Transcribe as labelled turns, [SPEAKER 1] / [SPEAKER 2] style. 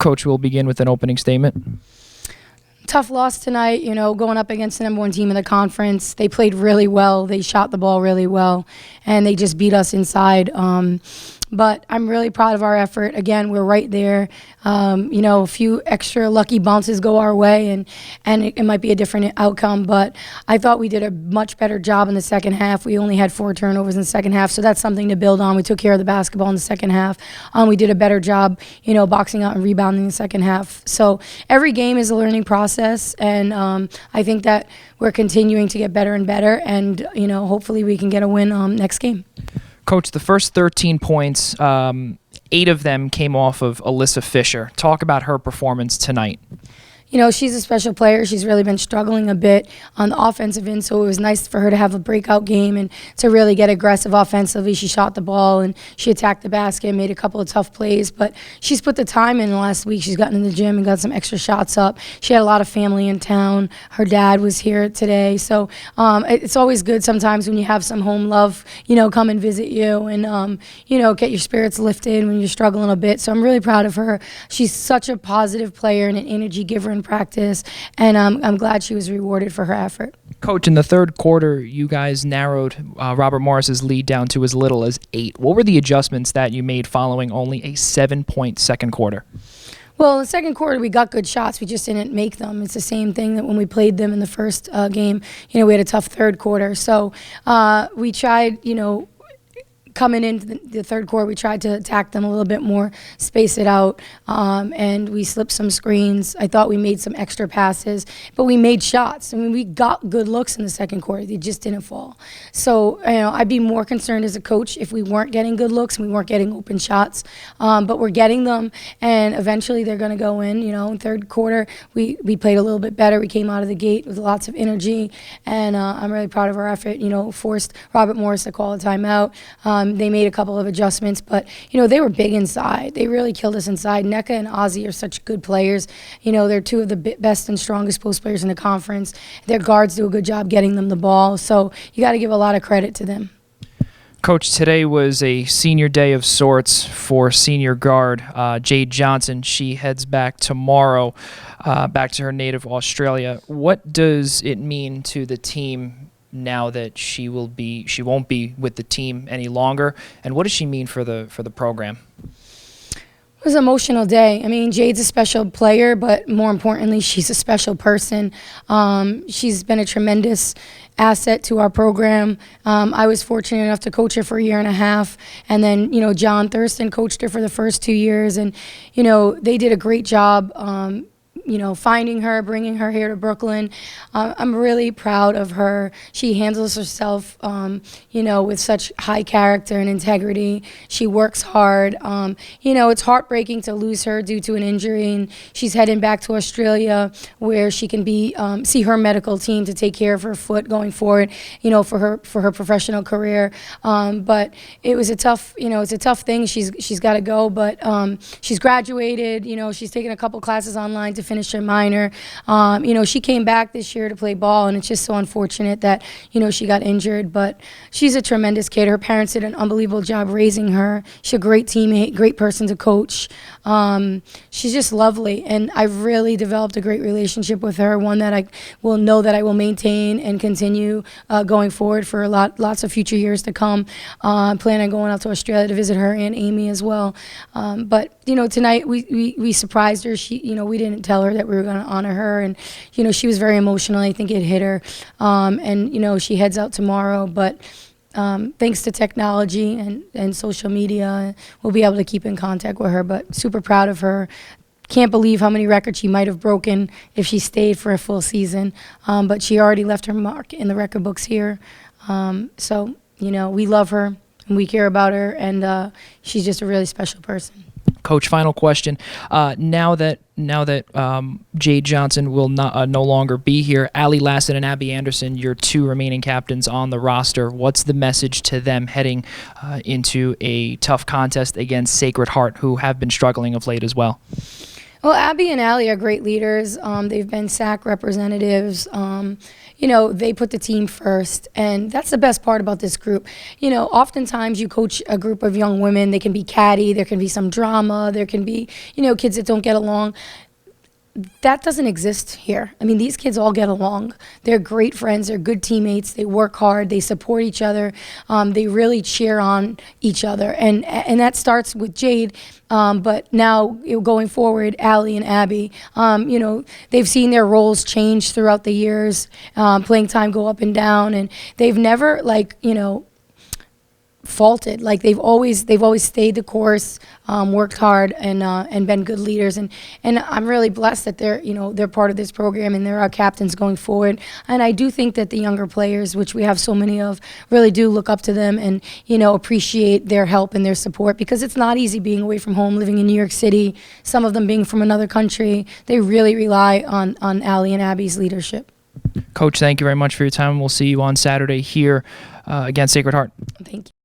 [SPEAKER 1] Coach, we'll begin with an opening statement.
[SPEAKER 2] Tough loss tonight, going up against the number one team in the conference. They played really well. They shot the ball really well, and they just beat us inside. But I'm really proud of our effort. Again, we're right there. A few extra lucky bounces go our way, and it might be a different outcome. But I thought we did a much better job in the second half. We only had 4 turnovers in the second half, so that's something to build on. We took care of the basketball in the second half. We did a better job, boxing out and rebounding in the second half. So every game is a learning process, and I think that we're continuing to get better and better, and hopefully we can get a win next game.
[SPEAKER 1] Coach, the first 13 points, 8 of them came off of ELISA Fisher. Talk about her performance tonight.
[SPEAKER 2] She's a special player. She's really been struggling a bit on the offensive end, so it was nice for her to have a breakout game and to really get aggressive offensively. She shot the ball and she attacked the basket, made a couple of tough plays, but she's put the time in the last week. She's gotten in the gym and got some extra shots up. She had a lot of family in town. Her dad was here today, so it's always good sometimes when you have some home love, come and visit you and, get your spirits lifted when you're struggling a bit. So I'm really proud of her. She's such a positive player and an energy giver in practice, and I'm glad she was rewarded for her effort.
[SPEAKER 1] Coach, in the third quarter, you guys narrowed Robert Morris's lead down to as little as 8. What were the adjustments that you made following only a 7-point second quarter?
[SPEAKER 2] Well, in the second quarter, we got good shots. We just didn't make them. It's the same thing that when we played them in the first game, we had a tough third quarter. So we tried, coming into the third quarter, we tried to attack them a little bit more, space it out, and we slipped some screens. I thought we made some extra passes, but we made shots. I mean, we got good looks in the second quarter. They just didn't fall. So, I'd be more concerned as a coach if we weren't getting good looks and we weren't getting open shots. But we're getting them, and eventually they're going to go in. In third quarter, we played a little bit better. We came out of the gate with lots of energy, and I'm really proud of our effort. Forced Robert Morris to call a timeout. They made a couple of adjustments, but, they were big inside. They really killed us inside. Nneka and Ozzy are such good players. They're 2 of the best and strongest post players in the conference. Their guards do a good job getting them the ball, so you got to give a lot of credit to them.
[SPEAKER 1] Coach, today was a senior day of sorts for senior guard Jade Johnson. She heads back tomorrow, back to her native Australia. What does it mean to the team now that she won't be with the team any longer, and what does she mean for the program?
[SPEAKER 2] It was an emotional day. I mean, Jade's a special player, but more importantly, she's a special person. She's been a tremendous asset to our program. I was fortunate enough to coach her for a year and a half, and then, John Thurston coached her for the first 2 years, and, they did a great job finding her, bringing her here to Brooklyn. I'm really proud of her. She handles herself, with such high character and integrity. She works hard. It's heartbreaking to lose her due to an injury, and she's heading back to Australia where she can see her medical team to take care of her foot going forward, for her professional career. But it was a tough, it's a tough thing. She's got to go, but she's graduated. She's taken a couple classes online to finish her minor. She came back this year to play ball, and it's just so unfortunate that, she got injured. But she's a tremendous kid. Her parents did an unbelievable job raising her. She's a great teammate, great person to coach. She's just lovely, and I've really developed a great relationship with her, one that I will know that I will maintain and continue going forward for lots of future years to come. I plan on going out to Australia to visit her and Amy as well. But tonight we surprised her. We didn't tell her that we were going to honor her, and she was very emotional. I think it hit her, and she heads out tomorrow. But thanks to technology and social media, we'll be able to keep in contact with her. But super proud of her. Can't believe how many records she might have broken if she stayed for a full season. But she already left her mark in the record books here. So we love her and we care about her, and she's just a really special person.
[SPEAKER 1] Coach, final question. Now that Jade Johnson will no longer be here, Allie Lassett and Abby Anderson, your 2 remaining captains on the roster, what's the message to them heading into a tough contest against Sacred Heart, who have been struggling of late as well?
[SPEAKER 2] Well, Abby and Allie are great leaders. They've been SAC representatives. they put the team first, and that's the best part about this group. Oftentimes you coach a group of young women, they can be catty, there can be some drama, there can be, kids that don't get along. That doesn't exist here. I mean, these kids all get along. They're great friends. They're good teammates. They work hard. They support each other. They really cheer on each other. And that starts with Jade. But now going forward, Allie and Abby, they've seen their roles change throughout the years, playing time go up and down. And they've never, faulted. Like they've always stayed the course, worked hard, and been good leaders. And I'm really blessed that they're part of this program and they're our captains going forward. And I do think that the younger players, which we have so many of, really do look up to them and appreciate their help and their support, because it's not easy being away from home, living in New York City. Some of them being from another country. They really rely on Allie and Abby's leadership.
[SPEAKER 1] Coach, thank you very much for your time. We'll see you on Saturday here against Sacred Heart.
[SPEAKER 2] Thank you.